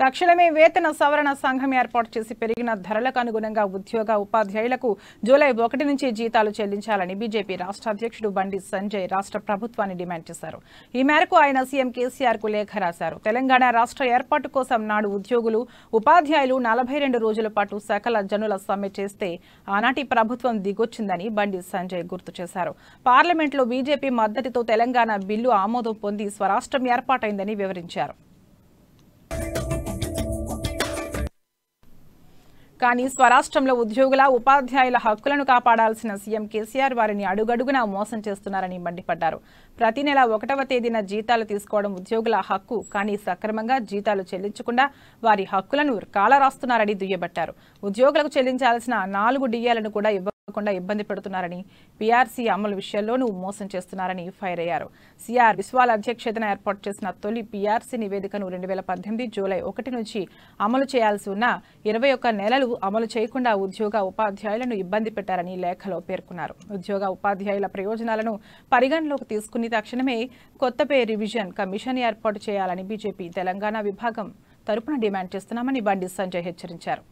తక్షణమే వేతన సవరణ సంఘం ఏర్పాటు చేసి పెరిగిన ధరలకు అనుగుణంగా ఉద్యోగ ఉపాధ్యాయులకు జూలై 1 నుంచి జీతాలు చెల్లించాలని బీజేపీ రాష్ట్ర అధ్యక్షుడు బండి సంజయ్ రాష్ట్ర ప్రభుత్వాన్ని డిమాండ్ చేశారు. ఈ మేరకు ఆయన సీఎం కేసీఆర్ కు లేఖ రాశారు. తెలంగాణ రాష్ట్ర ఏర్పాటు కోసం నాడు ఉద్యోగులు ఉపాధ్యాయులు 42 రోజుల పాటు సకల జనుల సమ్మె చేస్తే ఆనాటి ప్రభుత్వం దిగొచ్చిందని బండి సంజయ్ గుర్తు చేశారు. పార్లమెంట్లో బీజేపీ మద్దతుతో తెలంగాణ బిల్లు ఆమోదం పొంది స్వరాష్ట్రం ఏర్పాటైందని వివరించారు. కానీ స్వరాష్ట్రంలో ఉద్యోగుల ఉపాధ్యాయుల హక్కులను కాపాడాల్సిన సీఎం కేసీఆర్ వారిని అడుగడుగునా మోసం చేస్తున్నారని మండిపడ్డారు. ప్రతి నెల 1వ తేదీన జీతాలు తీసుకోవడం ఉద్యోగుల హక్కు, కానీ సక్రమంగా జీతాలు చెల్లించకుండా వారి హక్కులను కాలరాస్తున్నారని దుయ్యబట్టారు. ఉద్యోగులకు చెల్లించాల్సిన 4 డిఏలను కూడా ఇవ్వకుండా ఇబ్బంది పెడుతున్నారని, పీఆర్సీ అమలు విషయంలోనూ మోసం చేస్తున్నారని ఫైర్ అయ్యారు. సిఆర్ బిస్వాల్ అధ్యక్షతన ఏర్పాటు చేసిన తొలి పీఆర్సీ నివేదికను 2018 జూలై 1 నుంచి అమలు చేయాల్సి ఉన్న 21 నెలలు అమలు చేయకుండా ఉద్యోగ ఉపాధ్యాయులను ఇబ్బంది పెట్టారని లేఖలో పేర్కొన్నారు. ఉద్యోగ ఉపాధ్యాయుల ప్రయోజనాలను పరిగణలోకి తీసుకుని తక్షణమే కొత్త పే రివిజన్ కమిషన్ ఏర్పాటు చేయాలని బీజేపీ తెలంగాణ విభాగం తరపున డిమాండ్ చేస్తున్నామని బండి సంజయ్ హెచ్చరించారు.